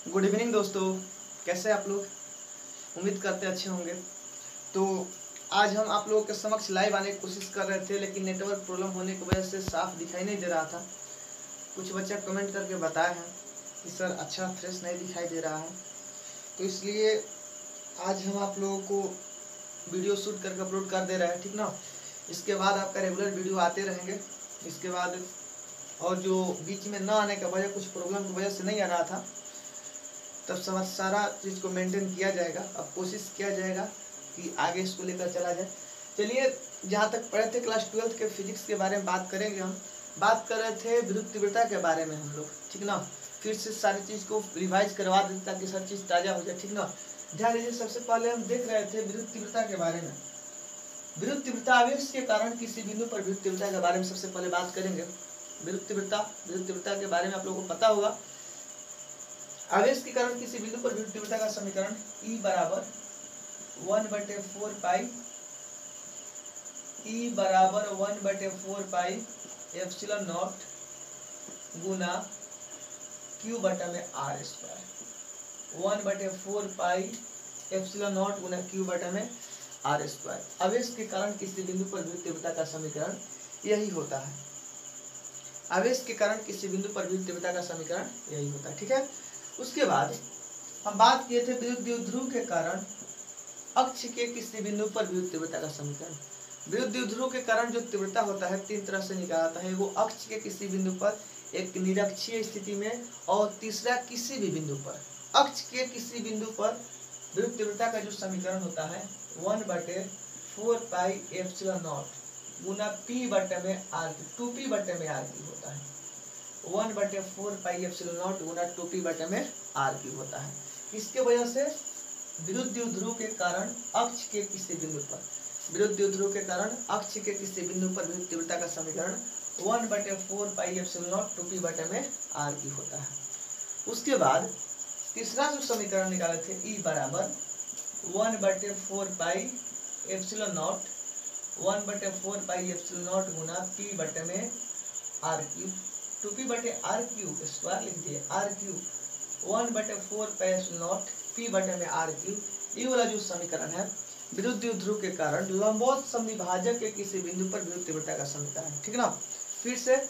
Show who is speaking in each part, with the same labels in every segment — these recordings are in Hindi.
Speaker 1: गुड इवनिंग दोस्तों, कैसे आप लोग? उम्मीद करते अच्छे होंगे। तो आज हम आप लोगों के समक्ष लाइव आने की कोशिश कर रहे थे, लेकिन नेटवर्क प्रॉब्लम होने की वजह से साफ दिखाई नहीं दे रहा था। कुछ बच्चे कमेंट करके बताए हैं कि सर अच्छा फ्रेश नहीं दिखाई दे रहा है, तो इसलिए आज हम आप लोगों को वीडियो शूट करके अपलोड कर दे रहे हैं, ठीक ना। इसके बाद आपका रेगुलर वीडियो आते रहेंगे। इसके बाद और जो बीच में ना आने का वजह कुछ प्रॉब्लम की वजह से नहीं आ रहा था, तब सब सारा चीज़ को मेंटेन किया जाएगा। अब कोशिश किया जाएगा कि आगे इसको लेकर चला जाए। चलिए, जहाँ तक पढ़े थे क्लास 12 के फिजिक्स के बारे में बात करेंगे। हम बात कर रहे थे विद्युत तीव्रता के बारे में हम लोग, ठीक ना। फिर से सारी चीज़ को रिवाइज करवा दें ताकि सब चीज़ ताज़ा हो जाए, ठीक ना। ध्यान दीजिए, सबसे पहले हम देख रहे थे विद्युत तीव्रता के बारे में। विद्युत तीव्रता आवेश के कारण किसी बिंदु पर विद्युत तीव्रता के बारे में सबसे पहले बात करेंगे। विद्युत तीव्रता के बारे में आप लोगों को पता होगा। आवेश के कारण किसी बिंदु पर विद्युत तीव्रता का समीकरण E बराबर 1/4 pi epsilon not Guna Q बटा में R square. 1/4 pi epsilon not Guna Q बटा में R स्क्वायर। आवेश के कारण किसी बिंदु पर विद्युत तीव्रता का समीकरण यही होता है। आवेश के कारण किसी बिंदु पर विद्युत तीव्रता का समीकरण यही होता है, ठीक है। उसके बाद हम बात किए थे विद्युत द्विध्रुव के कारण अक्ष के किसी बिंदु पर विद्युत तीव्रता का समीकरण। विद्युत द्विध्रुव के कारण जो तीव्रता होता है तीन तरह से निकालता है। वो अक्ष के किसी बिंदु पर, एक निरक्षीय स्थिति में, और तीसरा किसी भी बिंदु पर। अक्ष के किसी बिंदु पर विद्युत तीव्रता का जो समीकरण होता है 1/4 pi epsilon not Guna P बटे में R, 2P बटे में R की होता है। 1/4 pi epsilon not Guna 2P बटे में R की होता है। इसके वजह से विद्युत द्विध्रुव के कारण अक्ष के किसी बिंदु पर, विद्युत द्विध्रुव के कारण अक्ष के किसी बिंदु पर विद्युत तीव्रता का समीकरण 1/4 पाई एप्सिलॉन नॉट 2P बटे में R की होता है। उसके बाद तीसरा जो समीकरण निकाले थे E बराबर 1/4 pi epsilon not 1/4 pi epsilon not Guna P बटे में R क्यूब, 2P बटे R क्यूब स्क्वायर लिख दिए, R cube 1/4 pi epsilon not P बटे में R क्यूब। ये वाला जो समीकरण है विद्युत द्विध्रुव के कारण लंबवत समविभाजक के किसी बिंदु पर विद्युत तीव्रता का समीकरण, ठीक ना। फिर से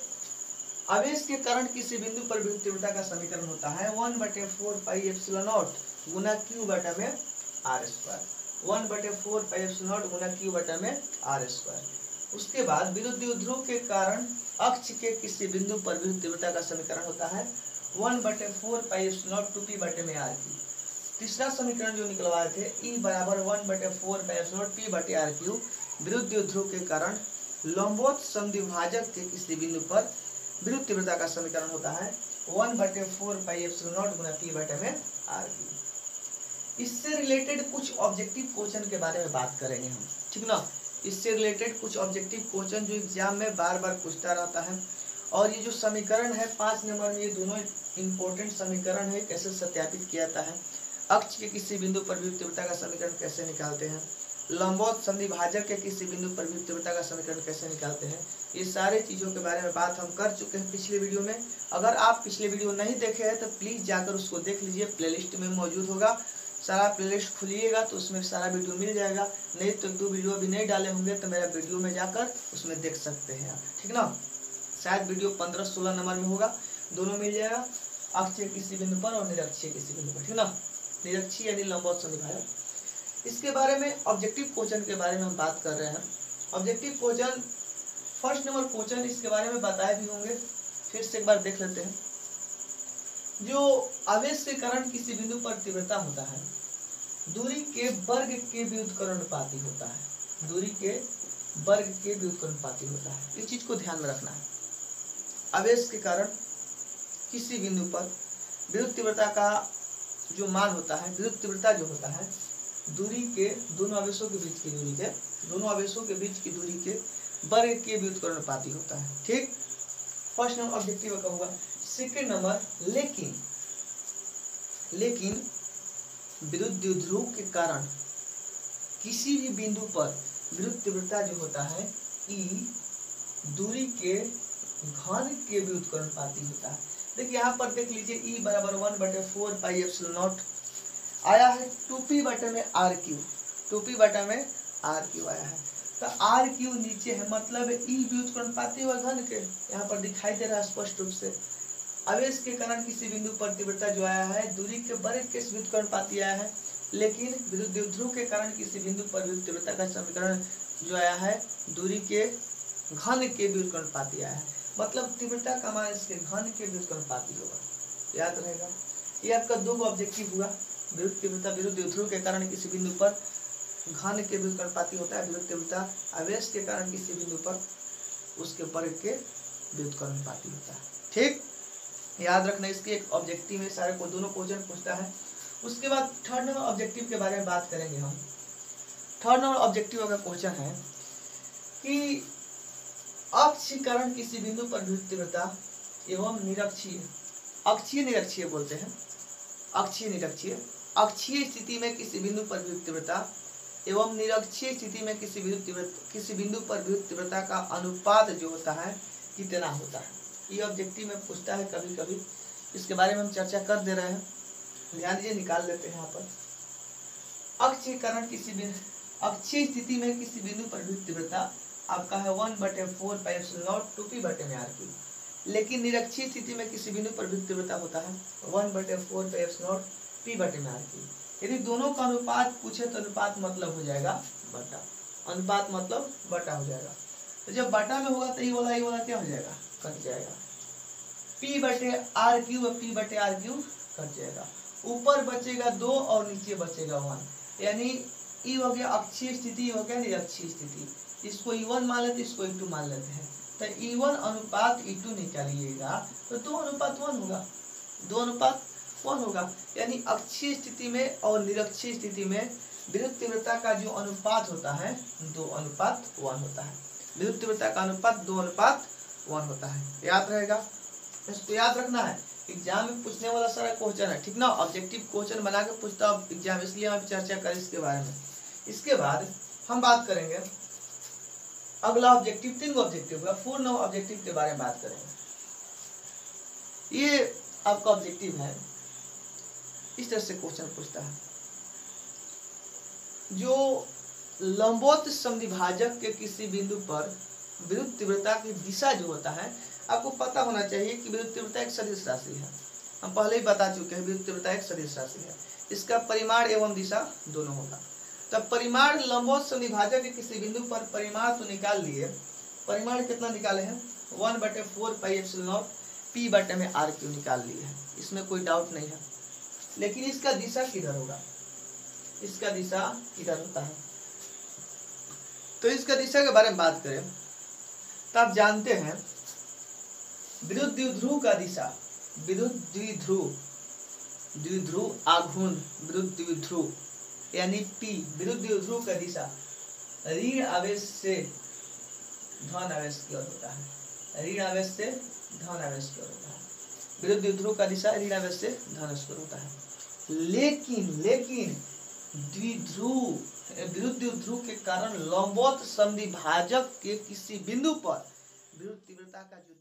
Speaker 1: आवेश के कारण किसी बिंदु पर विद्युत तीव्रता का समीकरण होता है 1/4 pi epsilon not Guna Q बटा में R square. 1/4 pi epsilon not Guna Q बटा में R स्क्वायर। उसके बाद विद्युत द्विध्रुव के कारण अक्ष के किसी बिंदु पर विद्युत तीव्रता का समीकरण होता है 1/4 पाई एप्सिलॉन नॉट 2P बटे में R क्यूब। तीसरा समीकरण जो निकलवाए थे E बराबर 1/4 पाई एप्सिलॉन नॉट P बटे R क्यूब। विद्युत द्विध्रुव के कारण लंबवत समद्विभाजक के किसी बिंदु पर विद्युत तीव्रता का समीकरण होता है 1/4 pi epsilon not Guna P बटे में R क्यूब। इससे रिलेटेड कुछ ऑब्जेक्टिव क्वेश्चन के बारे में बात करेंगे हम, ठीक ना। इससे रिलेटेड कुछ ऑब्जेक्टिव क्वेश्चन जो एग्जाम में बार बार पूछता रहता है। और ये जो समीकरण है 5 नंबर में, ये दोनों इंपॉर्टेंट समीकरण है। कैसे सत्यापित किया जाता है, अक्ष के किसी बिंदु पर विद्युत तीव्रता का समीकरण कैसे निकालते हैं, लंबवत समद्विभाजक के किसी बिंदु पर विद्युत तीव्रता का समीकरण कैसे निकालते हैं, ये सारे चीज़ों के बारे में बात हम कर चुके हैं पिछले वीडियो में। अगर आप पिछले वीडियो नहीं देखे हैं तो प्लीज़ जाकर उसको देख लीजिए, प्लेलिस्ट में मौजूद होगा। सारा प्लेलिस्ट खुलिएगा तो उसमें सारा वीडियो मिल जाएगा। नहीं तो 2 वीडियो अभी नहीं डाले होंगे तो मेरा वीडियो में जाकर उसमें देख सकते हैं आप, ठीक ना। शायद वीडियो 15-16 नंबर में होगा, दोनों मिल जाएगा, अक्षीय किसी बिंदु पर और निरक्षीय किसी बिंदु पर, ठीक ना। निरक्षीय यानी लंबवत समद्विभाजक। इसके बारे में ऑब्जेक्टिव क्वेश्चन के बारे में हम बात कर रहे हैं। Objective question, first number question इसके बारे में बताए भी होंगे, फिर से एक बार देख लेते हैं। जो आवेश के कारण किसी बिंदु पर तीव्रता होता है, दूरी के वर्ग के व्युत्क्रमानुपाती होता है। दूरी के वर्ग के व्युत्क्रमानुपाती होता है। इस चीज को ध्यान में रखना है। आवेश के कारण किसी बिंदु पर विद्युत तीव्रता का जो मान होता है, विद्युत तीव्रता जो होता है, दूरी के दोनों आवेशों के बीच की दूरी के, दोनों आवेशों के बीच की दूरी के वर्ग के व्युत्क्रमानुपाती होता है, ठीक। फर्स्ट नंबर ऑब्जेक्टिव का होगा। सेकेंड नंबर, लेकिन विद्युत द्विध्रुव के कारण किसी भी बिंदु पर विद्युत तीव्रता जो होता है E दूरी के घन के व्युत्क्रमानुपाती होता है। देखिए यहाँ पर देख लीजिए E बराबर 1/4 पाई एप्सिलॉन नॉट आया है 2p बटे में आर क्यू, 2p बटे में आर क्यू आया है। तो आर क्यू नीचे है, मतलब E व्युत्क्रमणपाती व घन के, यहाँ पर दिखाई दे रहा है स्पष्ट रूप से। आवेश के कारण किसी बिंदु पर तीव्रता जो आया है दूरी के वर्ग के व्युत्क्रमणपाती आया है, लेकिन विद्युत द्विध्रुव के कारण किसी बिंदु पर तीव्रता का समीकरण जो आया है दूरी के घन के व्युत्क्रमणपाती आया है, मतलब तीव्रता का मान इसके घन के व्युत्क्रमणपाती होगा, याद रहेगा। ये आपका दो ऑब्जेक्टिव हुआ, विद्युत तीव्रता विद्युत द्विध्रुव के कारण किसी बिंदु पर घन के व्युत्क्रमणपाती होता है, विद्युत तीव्रता आवेश के कारण किसी बिंदु पर उसके वर्ग के व्युत्क्रमणपाती होता है। ठीक, याद रखना, इसके एक ऑब्जेक्टिव में सारे को दोनों क्वेश्चन पूछता है। उसके बाद थर्ड नंबर ऑब्जेक्टिव के बारे में बात करेंगे हम। थर्ड नंबर ऑब्जेक्टिव का क्वेश्चन है कि अक्षीकरण किसी बिंदु पर विद्युत तीव्रता एवं निरक्षीय, अक्षीय निरक्षीय बोलते हैं, अक्षीय निरक्षीय, अक्षीय स्थिति में किसी बिंदु पर विद्युत तीव्रता एवं निरक्षीय स्थिति में किसी बिंदु पर विद्युत तीव्रता का अनुपात जो होता है कितना होता है। ये ऑब्जेक्टिव में पूछता है कभी कभी, इसके बारे में हम चर्चा कर दे रहे हैं, ध्यान दीजिए, निकाल लेते हैं यहाँ पर। अक्षीकरण अक्षीय स्थिति में किसी बिंदु पर विद्युत तीव्रता आपका है 1/4 पाई एप्सिलॉन नॉट 2p बटे में आर क्यू, लेकिन निरक्षीय स्थिति में किसी बिंदु पर विद्युत तीव्रता होता है 1/4 पाई एप्सिलॉन नॉट p बटे में आर क्यू। यदि दोनों का अनुपात पूछे तो अनुपात मतलब हो जाएगा बटा, अनुपात मतलब बटा हो जाएगा। तो जब बटा में होगा तो ये वाला क्या हो जाएगा, कट जाएगा। p बटे आर क्यू और p बटे आर क्यू कट जाएगा, ऊपर बचेगा 2 और नीचे बचेगा 1, यानी E हो गया अक्षीय स्थिति, हो गया निरक्षीय स्थिति। इसको E1 मान लेते, इसको E2 मान लेते हैं। तो E1 अनुपात E2 निकालिएगा तो 2:1 होगा, 2:1 होगा, यानी अक्षीय स्थिति में और निरक्षीय स्थिति में विद्युत तीव्रता का जो अनुपात होता है 2:1 होता है। विद्युत तीव्रता का अनुपात 2:1 होता है, याद रहेगा, इसको याद रखना है। एग्जाम में पूछने वाला सारा क्वेश्चन है, ठीक ना, ऑब्जेक्टिव क्वेश्चन बना के पूछता है एग्जाम, इसलिए हम चर्चा करें इसके बारे में। इसके बाद हम बात करेंगे अगला ऑब्जेक्टिव, 3 ऑब्जेक्टिव का 4 नंबर ऑब्जेक्टिव के बारे में बात करेंगे। ये आपका ऑब्जेक्टिव है, इस तरह से क्वेश्चन पूछता है, जो लंबवत समद्विभाजक के किसी बिंदु पर विद्युत तीव्रता की दिशा जो होता है, आपको पता होना चाहिए कि विद्युत तीव्रता एक सदिश राशि है, हम पहले ही बता चुके हैं विद्युत तीव्रता एक सदिश राशि है, इसका परिमाण एवं दिशा दोनों होगा। तब परिमाण लंबवत समद्विभाजक के किसी बिंदु पर परिमाण तो निकाल लिए, परिमाण कितना निकाले हैं 1/4 पाई एप्सिलॉन नॉट p बटे में आर क्यू निकाल लिए हैं, इसमें कोई डाउट नहीं है। लेकिन इसका दिशा किधर होगा, इसका दिशा किधर होता है, तो इसका दिशा के बारे में बात करें तो आप जानते हैं विद्युत द्विध्रुव का दिशा, विद्युत द्विध्रुव आघूर्ण विद्युत द्विध्रुव यानी P, विद्युत द्विध्रुव का दिशा ऋण आवेश से धन आवेश की ओर होता है, ऋण आवेश से धन आवेश की ओर होता है, विद्युत द्विध्रुव का दिशा ऋण आवेश से धन आवेश की ओर होता है। लेकिन विद्युत द्विध्रुव के कारण लंबवत समद्विभाजक के किसी बिंदु पर विद्युत तीव्रता का जो